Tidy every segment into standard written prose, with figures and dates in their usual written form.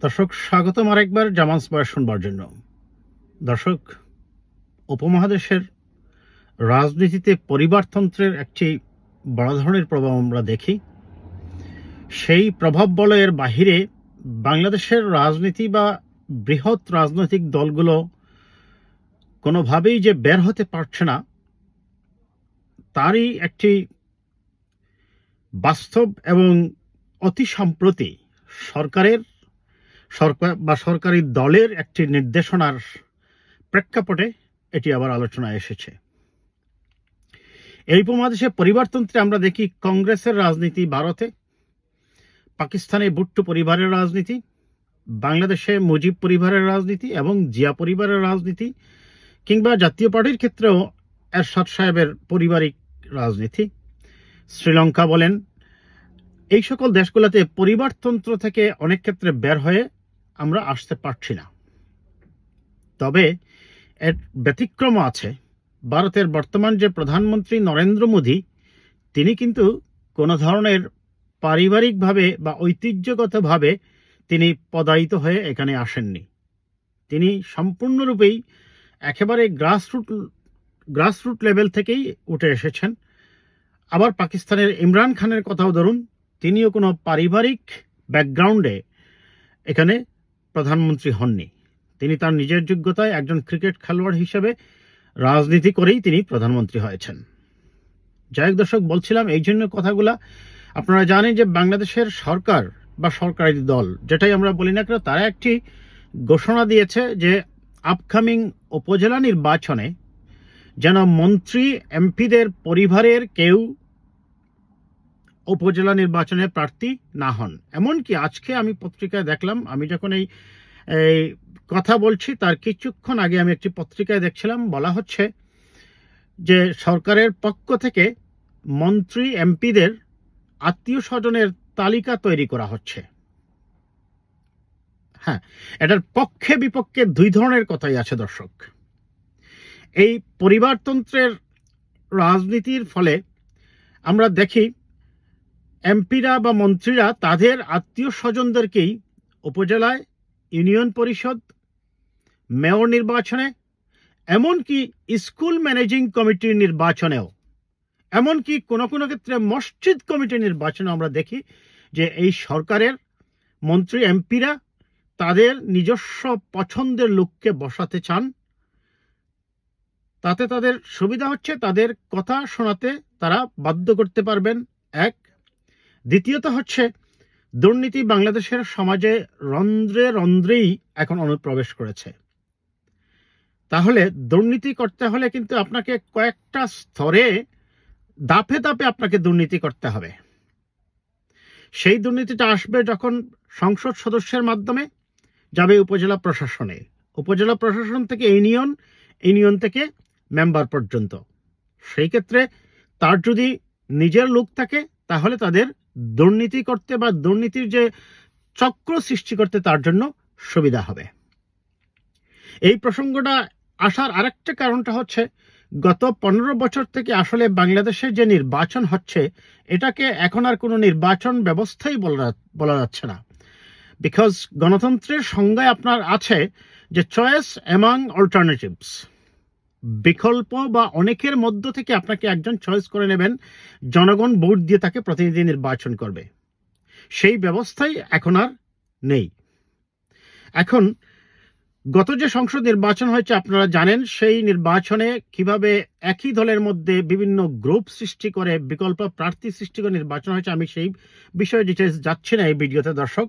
দর্শক, স্বাগতম আরেকবার জামানস বয়স শুনবার জন্য। দর্শক, উপমহাদেশের রাজনীতিতে পরিবারতন্ত্রের একটি বড় ধরনের প্রভাব আমরা দেখি। সেই প্রভাব বলয়ের বাহিরে বাংলাদেশের রাজনীতি বা বৃহৎ রাজনৈতিক দলগুলো কোনোভাবেই যে বের হতে পারছে না, তারই একটি বাস্তব এবং অতি সম্প্রতি সরকারি দলের একটি নির্দেশনার প্রেক্ষাপটে এটি আবার আলোচনায় এসেছে। এই উপমহাদেশে পরিবারতন্ত্রে আমরা দেখি কংগ্রেসের রাজনীতি ভারতে, পাকিস্তানে ভুট্টো পরিবারের রাজনীতি, বাংলাদেশে মুজিব পরিবারের রাজনীতি এবং জিয়া পরিবারের রাজনীতি, কিংবা জাতীয় পার্টির ক্ষেত্রেও এরশাদ সাহেবের পারিবারিক রাজনীতি। শ্রীলঙ্কা বলেন, এই সকল দেশগুলোতে পরিবারতন্ত্র থেকে অনেক ক্ষেত্রে বের হয়ে আমরা আসতে পারছি না। তবে এর ব্যতিক্রম আছে। ভারতের বর্তমান যে প্রধানমন্ত্রী নরেন্দ্র মোদী, তিনি কিন্তু কোনো ধরনের পারিবারিকভাবে বা ঐতিহ্যগতভাবে তিনি পদায়িত হয়ে এখানে আসেননি। তিনি সম্পূর্ণরূপেই একেবারে গ্রাসরুট লেভেল থেকেই উঠে এসেছেন। আবার পাকিস্তানের ইমরান খানের কথাও ধরুন, তিনিও কোনো পারিবারিক ব্যাকগ্রাউন্ডে এখানে প্রধানমন্ত্রী হননি। তিনি তার নিজের যোগ্যতায় একজন ক্রিকেট খেলোয়াড় হিসেবে রাজনীতি করেই তিনি প্রধানমন্ত্রী হয়েছেন। যাই হোক দর্শক, বলছিলাম এই জন্য কথাগুলা, আপনারা জানেন যে বাংলাদেশের সরকার বা সরকারি দল, যেটাই আমরা বলি না কেন, তারা একটি ঘোষণা দিয়েছে যে আপকামিং উপজেলা নির্বাচনে যেন মন্ত্রী এমপিদের পরিবারের কেউ উপজেলা নির্বাচনে প্রার্থী না হন। এমনকি আজকে আমি পত্রিকায় দেখলাম, আমি যখন এই কথা বলছি তার কিছুক্ষণ আগে আমি একটি পত্রিকায় দেখছিলাম, বলা হচ্ছে যে সরকারের পক্ষ থেকে মন্ত্রী এমপিদের আত্মীয় স্বজনের তালিকা তৈরি করা হচ্ছে। হ্যাঁ, এটার পক্ষে বিপক্ষে দুই ধরনের কথাই আছে দর্শক। এই পরিবারতন্ত্রের রাজনীতির ফলে আমরা দেখি এমপিরা বা মন্ত্রীরা তাদের আত্মীয় স্বজনদেরকেই উপজেলায়, ইউনিয়ন পরিষদ, মেয়র নির্বাচনে, এমনকি স্কুল ম্যানেজিং কমিটির নির্বাচনেও, এমনকি কোনো কোনো ক্ষেত্রে মসজিদ কমিটির নির্বাচনে আমরা দেখি যে এই সরকারের মন্ত্রী এমপিরা তাদের নিজস্ব পছন্দের লোককে বসাতে চান। তাতে তাদের সুবিধা হচ্ছে, তাদের কথা শোনাতে তারা বাধ্য করতে পারবেন। এক, দ্বিতীয়ত হচ্ছে দুর্নীতি বাংলাদেশের সমাজে রন্ধ্রে রন্ধ্রেই এখন অনুপ্রবেশ করেছে। তাহলে দুর্নীতি করতে হলে কিন্তু আপনাকে কয়েকটা স্তরে, ধাপে ধাপে আপনাকে দুর্নীতি করতে হবে। সেই দুর্নীতিটা আসবে যখন সংসদ সদস্যের মাধ্যমে, যাবে উপজেলা প্রশাসনে, উপজেলা প্রশাসন থেকে ইউনিয়ন, ইউনিয়ন থেকে মেম্বার পর্যন্ত। সেই ক্ষেত্রে তার যদি নিজের লোক থাকে, তাহলে তাদের দুর্নীতি করতে বা দুর্নীতির যে চক্র সৃষ্টি করতে তার জন্য সুবিধা হবে। এই প্রসঙ্গটা আসার আরেকটা কারণটা হচ্ছে, গত 15 বছর থেকে আসলে বাংলাদেশে যে নির্বাচন হচ্ছে, এটাকে এখন আর কোনো নির্বাচন ব্যবস্থাই বলা যাচ্ছে না। বিকজ গণতন্ত্রের সংজ্ঞায় আপনার আছে যে চয়েস অ্যামাং অল্টারনেটিভস, বিকল্প বা অনেকের মধ্য থেকে আপনাকে একজন চয়েস করে নেবেন, জনগণ ভোট দিয়ে তাকে প্রতিনিধি নির্বাচন করবে। সেই ব্যবস্থাই এখন আর নেই। এখন গত যে সংসদ নির্বাচন হয়েছে আপনারা জানেন, সেই নির্বাচনে কিভাবে একই দলের মধ্যে বিভিন্ন গ্রুপ সৃষ্টি করে বিকল্প প্রার্থী সৃষ্টি করে নির্বাচন হয়েছে। আমি সেই বিষয়ে ডিটেলস যাচ্ছি না এই ভিডিওতে দর্শক।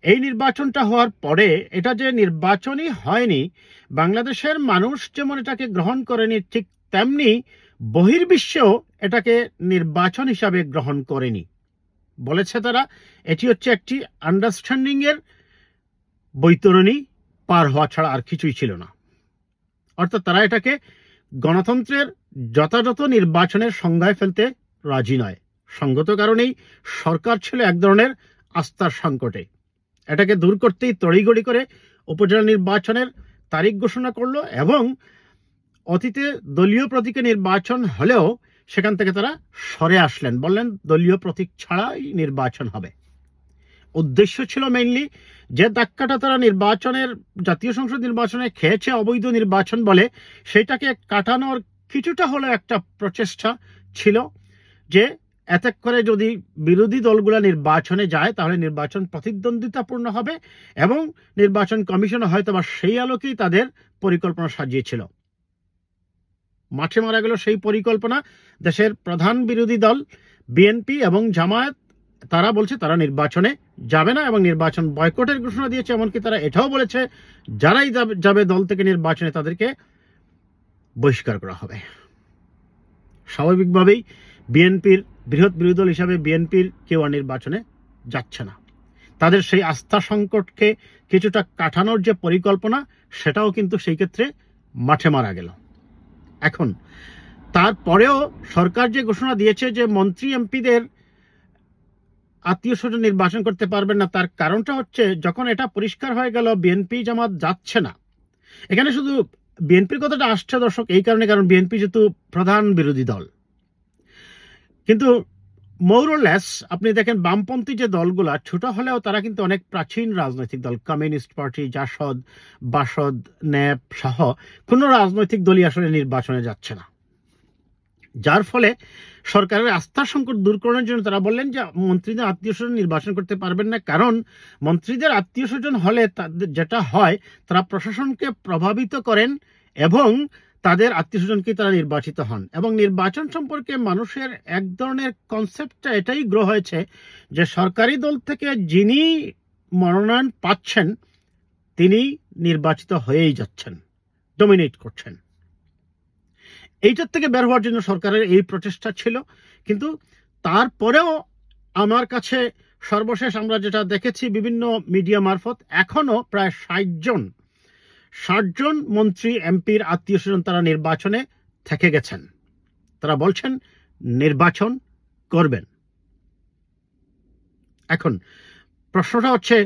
এই নির্বাচনটা হওয়ার পরে এটা যে নির্বাচনই হয়নি, বাংলাদেশের মানুষ যেমন এটাকে গ্রহণ করেনি, ঠিক তেমনি বহির্বিশ্বেও এটাকে নির্বাচন হিসাবে গ্রহণ করেনি। বলেছে তারা এটি হচ্ছে একটি আন্ডারস্ট্যান্ডিং এর বৈতরণী পার হওয়া ছাড়া আর কিছুই ছিল না। অর্থাৎ তারা এটাকে গণতন্ত্রের যথাযথ নির্বাচনের সংজ্ঞায় ফেলতে রাজি নয়। সঙ্গত কারণেই সরকার ছিল এক ধরনের আস্থার সংকটে। এটাকে দূর করতেই তড়িঘড়ি করে উপজেলা নির্বাচনের তারিখ ঘোষণা করলো, এবং অতীতে দলীয় প্রতীকে নির্বাচন হলেও সেখান থেকে তারা সরে আসলেন, বললেন দলীয় প্রতীক ছাড়াই নির্বাচন হবে। উদ্দেশ্য ছিল মেইনলি যে ধাক্কাটা তারা নির্বাচনের, জাতীয় সংসদ নির্বাচনে খেয়েছে অবৈধ নির্বাচন বলে, সেটাকে কাটানোর কিছুটা হলো একটা প্রচেষ্টা ছিল যে এতে করে যদি বিরোধী দলগুলো নির্বাচনে যায় তাহলে নির্বাচন প্রতিদ্বন্দ্বিতাপূর্ণ হবে, এবং নির্বাচন কমিশন হয়তো বা সেই আলোকেই তাদের পরিকল্পনা সাজিয়েছিল। মাঠে মারা গেল সেই পরিকল্পনা। দেশের প্রধান বিরোধী দল বিএনপি এবং জামায়াত তারা বলছে তারা নির্বাচনে যাবে না এবং নির্বাচন বয়কটের ঘোষণা দিয়েছে। এমনকি তারা এটাও বলেছে যারাই যাবে দল থেকে নির্বাচনে তাদেরকে বহিষ্কার করা হবে। স্বাভাবিকভাবেই বিএনপির বৃহৎ বিরোধী দল হিসাবে বিএনপির কেউ আর নির্বাচনে যাচ্ছে না। তাদের সেই আস্থা সংকটকে কিছুটা কাটানোর যে পরিকল্পনা, সেটাও কিন্তু সেই ক্ষেত্রে মাঠে মারা গেল। এখন তারপরেও সরকার যে ঘোষণা দিয়েছে যে মন্ত্রী এমপিদের আত্মীয় স্বজন নির্বাচন করতে পারবেন না, তার কারণটা হচ্ছে যখন এটা পরিষ্কার হয়ে গেল বিএনপি জামাত যাচ্ছে না, এখানে শুধু বিএনপির কথাটা আসছে দর্শক এই কারণে, কারণ বিএনপি যেহেতু প্রধান বিরোধী দল। কিন্তু মোরলেস আপনি দেখেন বামপন্থী যে দলগুলা ছোট হলেও তারা কিন্তু অনেক প্রাচীন রাজনৈতিক দল, কমিউনিস্ট পার্টি, জাসদ, বাসদ, ন্যাপ সহ কোনো রাজনৈতিক দলই আসলে নির্বাচনে যাচ্ছে না। যার ফলে সরকারের আস্থা সংকট দূর করার জন্য তারা বললেন যে মন্ত্রীদের আত্মীয় স্বজন নির্বাচন করতে পারবেন না, কারণ মন্ত্রীদের আত্মীয় স্বজন হলে তাদের যেটা হয় তারা প্রশাসনকে প্রভাবিত করেন এবং তাদের আত্মীয় স্বজনকে তারা নির্বাচিত হন। এবং নির্বাচন সম্পর্কে মানুষের এক ধরনের কনসেপ্টটা এটাই গ্রহ হয়েছে যে সরকারি দল থেকে যিনি মনোনয়ন পাচ্ছেন তিনি নির্বাচিত হয়েই যাচ্ছেন, ডমিনেট করছেন। এইটার থেকে বের হওয়ার জন্য সরকারের এই প্রচেষ্টা ছিল। কিন্তু তারপরেও আমার কাছে সর্বশেষ আমরা যেটা দেখেছি বিভিন্ন মিডিয়া মারফত, এখনো প্রায় 60 জন মন্ত্রী এমপির আত্মীয় স্বজন তারা নির্বাচনে থেকে গেছেন। তারা বলছেন নির্বাচন করবেন। এখন প্রশ্নটা হচ্ছে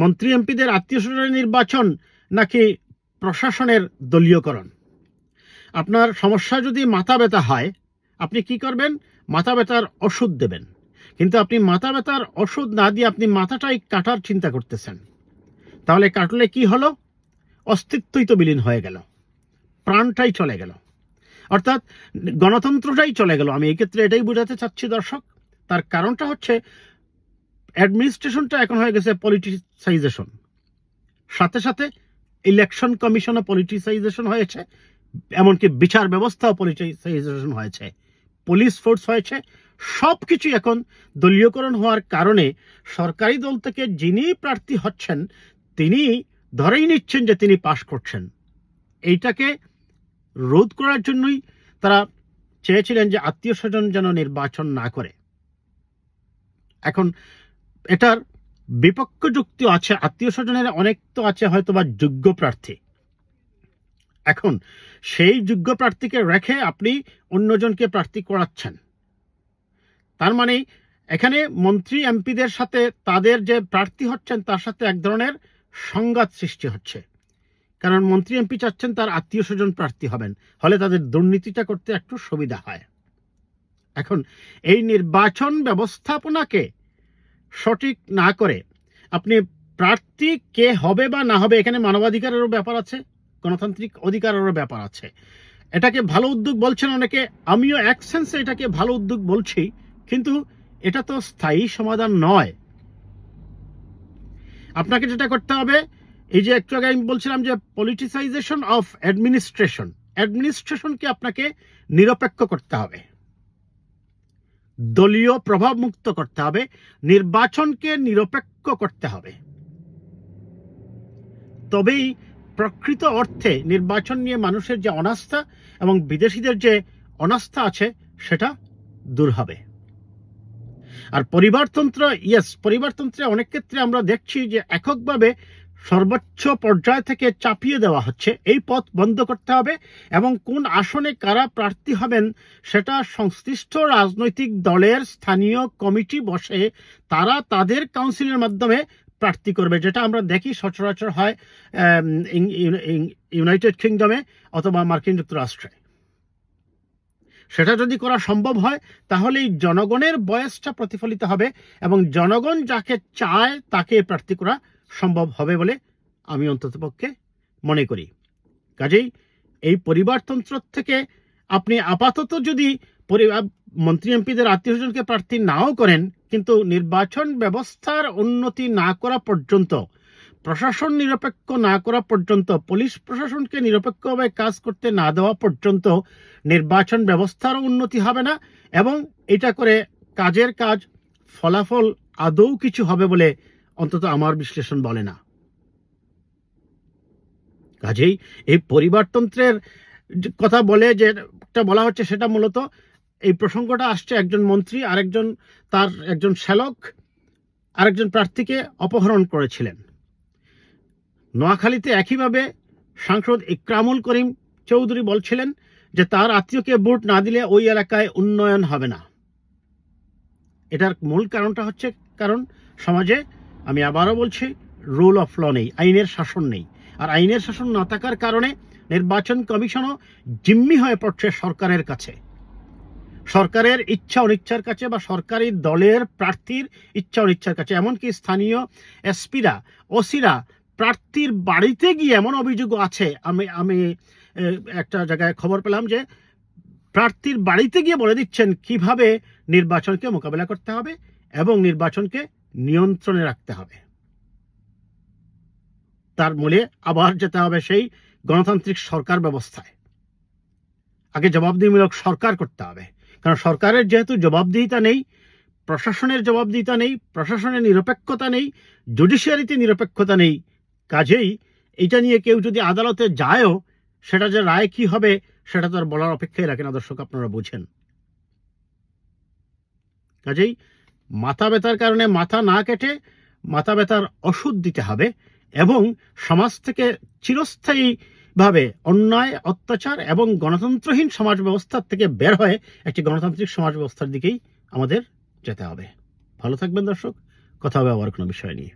মন্ত্রী এমপিদের আত্মীয় স্বজনের নির্বাচন নাকি প্রশাসনের দলীয়করণ? আপনার সমস্যা যদি মাথা ব্যথা হয় আপনি কি করবেন? মাথা ব্যথার ওষুধ দেবেন। কিন্তু আপনি মাথা ব্যথার ওষুধ না দিয়ে আপনি মাথাটাই কাটার চিন্তা করতেছেন, তাহলে কাটলে কি হলো? অস্তিত্বই তো বিলীন হয়ে গেল, প্রাণটাই চলে গেল, অর্থাৎ গণতন্ত্রটাই চলে গেল। আমি এই ক্ষেত্রে এটাই বোঝাতে চাচ্ছি দর্শক। তার কারণটা হচ্ছে অ্যাডমিনিস্ট্রেশনটা এখন হয়ে গেছে পলিটিসাইজেশন, সাথে সাথে ইলেকশন কমিশনও পলিটিসাইজেশন হয়েছে, এমনকি বিচার ব্যবস্থাও পলিটিসাইজেশন হয়েছে, পুলিশ ফোর্স হয়েছে, সব কিছুই এখন দলীয়করণ হওয়ার কারণে সরকারি দল থেকে যিনি প্রার্থী হচ্ছেন তিনি ধরেই নিচ্ছেন যে তিনি পাশ করছেন। এইটাকে রোধ করার জন্যই তারা চেয়েছিলেন যে আত্মীয় স্বজন যেন নির্বাচন না করে। এখন এটার বিপক্ষ যুক্তি আছে, আত্মীয় স্বজনের অনেক তো আছে হয়তো বা যোগ্য প্রার্থী। এখন সেই যোগ্য প্রার্থীকে রেখে আপনি অন্যজনকে প্রার্থী করাচ্ছেন, তার মানে এখানে মন্ত্রী এমপিদের সাথে তাদের যে প্রার্থী হচ্ছেন তার সাথে এক ধরনের সংঘাত সৃষ্টি হচ্ছে। কারণ মন্ত্রী এমপি চাচ্ছেন তার আত্মীয় স্বজন প্রার্থী হবেন, হলে তাদের দুর্নীতিটা করতে একটু সুবিধা হয়। এখন এই নির্বাচন ব্যবস্থাপনাকে সঠিক না করে আপনি প্রার্থী কে হবে বা না হবে, এখানে মানবাধিকারেরও ব্যাপার আছে, গণতান্ত্রিক অধিকারেরও ব্যাপার আছে। এটাকে ভালো উদ্যোগ বলছেন অনেকে, আমিও এক সেন্সে এটাকে ভালো উদ্যোগ বলছি, কিন্তু এটা তো স্থায়ী সমাধান নয়। আপনাকে যেটা করতে হবে, এই যে একটু আগে আমি বলছিলাম যে পলিটিসাইজেশন অফ অ্যাডমিনিস্ট্রেশন, অ্যাডমিনিস্ট্রেশনকে আপনাকে নিরপেক্ষ করতে হবে, দলীয় প্রভাব মুক্ত করতে হবে, নির্বাচনকে নিরপেক্ষ করতে হবে। তবেই প্রকৃত অর্থে নির্বাচন নিয়ে মানুষের যে অনাস্থা এবং বিদেশিদের যে অনাস্থা আছে সেটা দূর হবে। আর পরিবারতন্ত্র, ইয়েস, পরিবারতন্ত্রে অনেক ক্ষেত্রে আমরা দেখছি যে এককভাবে সর্বোচ্চ পর্যায় থেকে চাপিয়ে দেওয়া হচ্ছে। এই পথ বন্ধ করতে হবে এবং কোন আসনে কারা প্রার্থী হবেন সেটা সংশ্লিষ্ট রাজনৈতিক দলের স্থানীয় কমিটি বসে তারা তাদের কাউন্সিলের মাধ্যমে প্রার্থী করবে, যেটা আমরা দেখি সচরাচর হয় ইউনাইটেড কিংডমে অথবা মার্কিন যুক্তরাষ্ট্রে। সেটা যদি করা সম্ভব হয় তাহলেই জনগণের বয়সটা প্রতিফলিত হবে এবং জনগণ যাকে চায় তাকে প্রার্থী করা সম্ভব হবে বলে আমি অন্ততপক্ষে মনে করি। কাজেই এই পরিবারতন্ত্র থেকে আপনি আপাতত যদি মন্ত্রী এমপিদের আত্মীয়স্বজনকে প্রার্থী নাও করেন, কিন্তু নির্বাচন ব্যবস্থার উন্নতি না করা পর্যন্ত, প্রশাসন নিরপেক্ষ না করা পর্যন্ত, পুলিশ প্রশাসনকে নিরপেক্ষভাবে কাজ করতে না দেওয়া পর্যন্ত নির্বাচন ব্যবস্থারও উন্নতি হবে না এবং এটা করে কাজের কাজ ফলাফল আদৌ কিছু হবে বলে অন্তত আমার বিশ্লেষণ বলে না। কাজেই এই পরিবারতন্ত্রের কথা বলে যেটা বলা হচ্ছে সেটা মূলত এই প্রসঙ্গটা আসছে একজন মন্ত্রী তার একজন শ্যালক আরেকজন প্রার্থীকে অপহরণ করেছিলেন। নোয়াখালীতে একইভাবে সাংসদ ইকরামুল করিম চৌধুরী বলছিলেন যে তার আত্মীয়কে ভোট না দিলে ওই এলাকায় উন্নয়ন হবে না। এটার মূল কারণটা হচ্ছে কারণ সমাজে, আমি আবারও বলছি, রুল অফ ল নেই, আইনের শাসন নেই। আর আইনের শাসন না থাকার কারণে নির্বাচন কমিশনও জিম্মি হয়ে পড়ছে সরকারের কাছে, সরকারের ইচ্ছা অনিচ্ছার কাছে বা সরকারি দলের প্রার্থীর ইচ্ছা অনিচ্ছার কাছে। এমনকি স্থানীয় এসপিরা, ওসিরা প্রার্থীর বাড়িতে গিয়ে এমন অভিযোগ আছে, আমি একটা জায়গায় খবর পেলাম যে প্রার্থীর বাড়িতে গিয়ে বলে দিচ্ছেন কিভাবে নির্বাচনকে মোকাবেলা করতে হবে এবং নির্বাচনকে নিয়ন্ত্রণে রাখতে হবে। তার মূলে আবার যেতে হবে সেই গণতান্ত্রিক সরকার ব্যবস্থায়। আগে জবাবদিহিমূলক সরকার করতে হবে, কারণ সরকারের যেহেতু জবাবদিহিতা নেই, প্রশাসনের জবাবদিহিতা নেই, প্রশাসনের নিরপেক্ষতা নেই, জুডিশিয়ারিতে নিরপেক্ষতা নেই, কাজেই এটা নিয়ে কেউ যদি আদালতে যায়ও সেটা যে রায় কি হবে সেটা তো আর বলার অপেক্ষাই রাখে না। দর্শক, আপনারা বুঝেন। কাজেই মাথা ব্যথার কারণে মাথা না কেটে মাথা ব্যথার ওষুধ দিতে হবে এবং সমাজ থেকে চিরস্থায়ীভাবে অন্যায়, অত্যাচার এবং গণতন্ত্রহীন সমাজ ব্যবস্থার থেকে বের হয়ে একটি গণতান্ত্রিক সমাজ ব্যবস্থার দিকেই আমাদের যেতে হবে। ভালো থাকবেন দর্শক, কথা হবে আবার কোনো বিষয় নিয়ে।